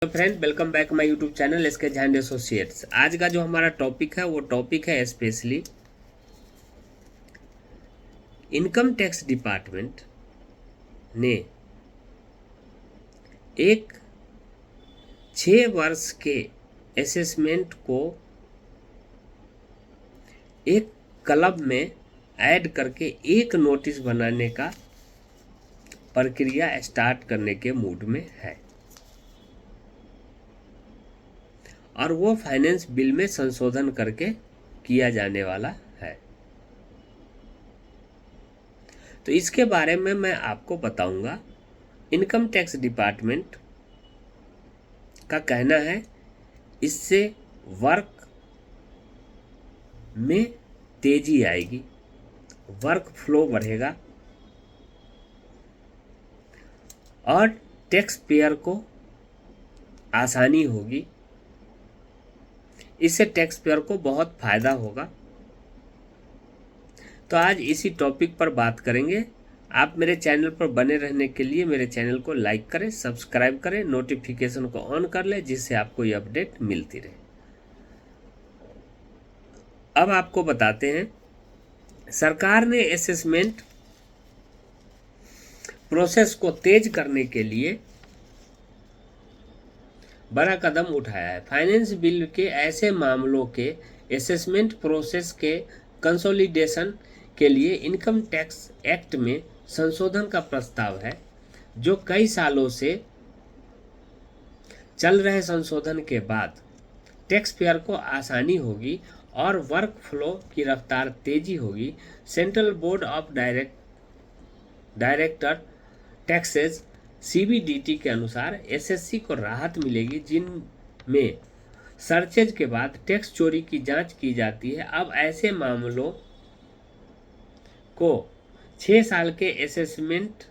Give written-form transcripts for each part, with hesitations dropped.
Hello friend, welcome back my YouTube channel SK Jha and associates. आज का जो हमारा टॉपिक है वो टॉपिक है स्पेशली इनकम टैक्स डिपार्टमेंट ने एक 6 वर्ष के असेसमेंट को एक क्लब में ऐड करके एक नोटिस बनाने का प्रक्रिया स्टार्ट करने के मूड में है और वो फाइनेंस बिल में संशोधन करके किया जाने वाला है। तो इसके बारे में मैं आपको बताऊंगा। इनकम टैक्स डिपार्टमेंट का कहना है इससे वर्क में तेजी आएगी, वर्क फ्लो बढ़ेगा और टैक्स पेयर को आसानी होगी। इससे टैक्स पेयर को बहुत फायदा होगा। तो आज इसी टॉपिक पर बात करेंगे। आप मेरे चैनल पर बने रहने के लिए मेरे चैनल को लाइक करें, सब्सक्राइब करें, नोटिफिकेशन को ऑन कर लें जिससे आपको ये अपडेट मिलती रहे। अब आपको बताते हैं, सरकार ने असेसमेंट प्रोसेस को तेज करने के लिए बड़ा कदम उठाया है। फाइनेंस बिल के ऐसे मामलों के असेसमेंट प्रोसेस के कंसोलिडेशन के लिए इनकम टैक्स एक्ट में संशोधन का प्रस्ताव है, जो कई सालों से चल रहे संशोधन के बाद टैक्स पेयर को आसानी होगी और वर्क फ्लो की रफ्तार तेजी होगी। Central board of director taxes CBDT के अनुसार एसएससी को राहत मिलेगी जिनमें सर्चेज के बाद टैक्स चोरी की जांच की जाती है। अब ऐसे मामलों को 6 साल के असेसमेंट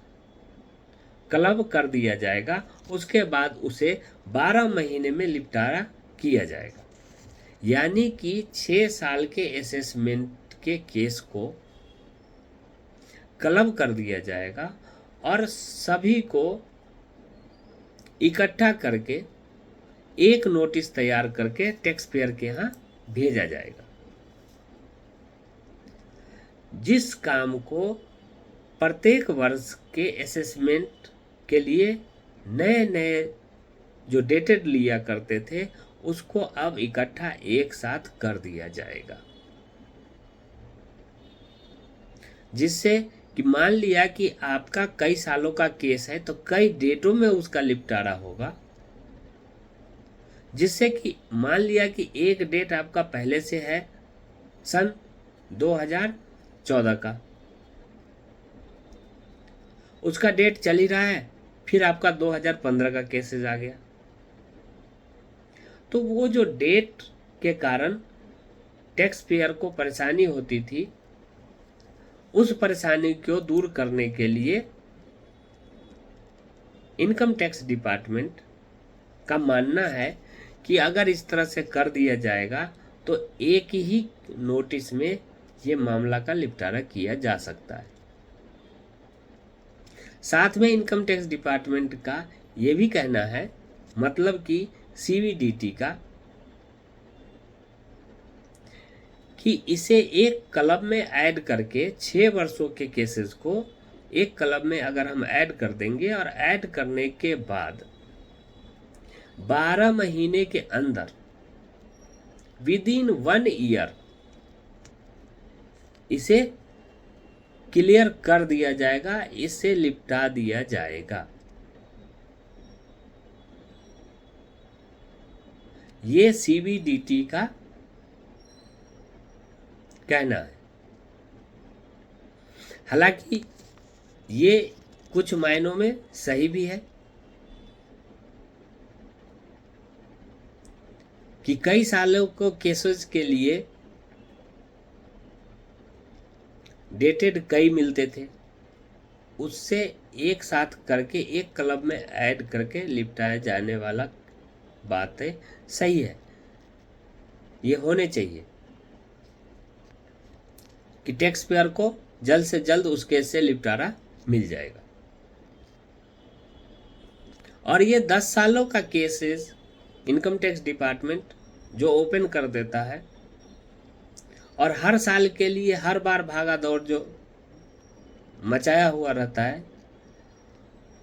क्लब कर दिया जाएगा, उसके बाद उसे 12 महीने में निपटारा किया जाएगा। यानी कि 6 साल के असेसमेंट के केस को क्लब कर दिया जाएगा और सभी को इकट्ठा करके एक नोटिस तैयार करके टैक्स पेयर के यहाँ भेजा जाएगा। जिस काम को प्रत्येक वर्ष के असेसमेंट के लिए नए नए जो डेटेड लिया करते थे उसको अब इकट्ठा एक साथ कर दिया जाएगा, जिससे कि मान लिया कि आपका कई सालों का केस है तो कई डेटों में उसका निपटारा होगा। जिससे कि मान लिया कि एक डेट आपका पहले से है सन 2014 का, उसका डेट चल ही रहा है, फिर आपका 2015 का केसेस आ गया, तो वो जो डेट के कारण टैक्स पेयर को परेशानी होती थी, उस परेशानी को दूर करने के लिए इनकम टैक्स डिपार्टमेंट का मानना है कि अगर इस तरह से कर दिया जाएगा तो एक ही नोटिस में ये मामला का निपटारा किया जा सकता है। साथ में इनकम टैक्स डिपार्टमेंट का ये भी कहना है, मतलब कि सीबीडीटी का, कि इसे एक क्लब में ऐड करके 6 वर्षों के केसेस को एक क्लब में अगर हम ऐड कर देंगे और ऐड करने के बाद 12 महीने के अंदर विदिन 1 ईयर इसे क्लियर कर दिया जाएगा, इसे निपटा दिया जाएगा। ये सीबीडीटी का कहना है। हालांकि ये कुछ मायनों में सही भी है कि कई सालों को केसेस के लिए डेटेड कई मिलते थे, उससे एक साथ करके एक क्लब में ऐड करके निपटाया जाने वाला बात है, सही है, ये होने चाहिए कि टैक्स पेयर को जल्द से जल्द उस केस से निपटारा मिल जाएगा। और ये 10 सालों का केसेस इनकम टैक्स डिपार्टमेंट जो ओपन कर देता है, और हर साल के लिए हर बार भागा दौड़ जो मचाया हुआ रहता है,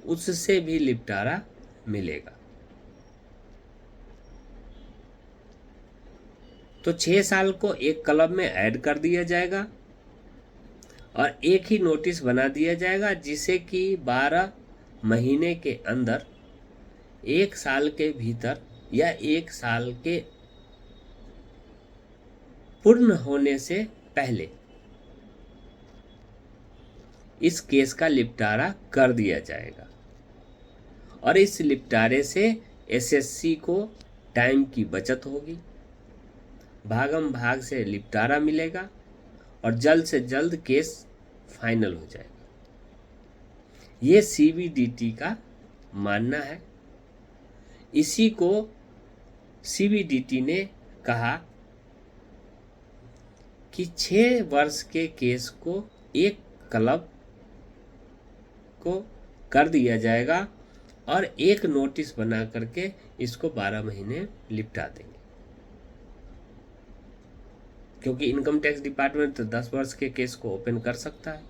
उससे भी निपटारा मिलेगा। तो 6 साल को एक क्लब में ऐड कर दिया जाएगा और एक ही नोटिस बना दिया जाएगा, जिसे कि 12 महीने के अंदर, 1 साल के भीतर या 1 साल के पूर्ण होने से पहले इस केस का निपटारा कर दिया जाएगा। और इस निपटारे से एसएससी को टाइम की बचत होगी, भागम भाग से निपटारा मिलेगा और जल्द से जल्द केस फाइनल हो जाएगा। ये सीबीडीटी का मानना है। इसी को सीबीडीटी ने कहा कि 6 वर्ष के केस को एक क्लब को कर दिया जाएगा और एक नोटिस बना करके इसको 12 महीने निपटा देंगे, क्योंकि इनकम टैक्स डिपार्टमेंट तो 10 वर्ष के केस को ओपन कर सकता है,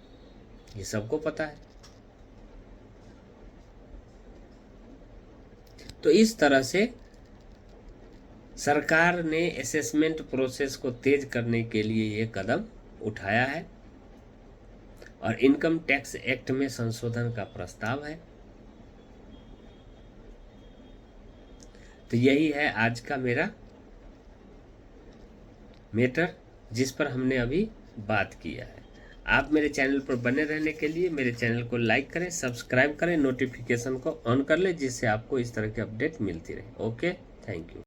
ये सबको पता है। तो इस तरह से सरकार ने असेसमेंट प्रोसेस को तेज करने के लिए ये कदम उठाया है और इनकम टैक्स एक्ट में संशोधन का प्रस्ताव है। तो यही है आज का मेरा मैटर, जिस पर हमने अभी बात किया है। आप मेरे चैनल पर बने रहने के लिए मेरे चैनल को लाइक करें, सब्सक्राइब करें, नोटिफिकेशन को ऑन कर लें, जिससे आपको इस तरह के अपडेट मिलती रहे। Okay, thank you.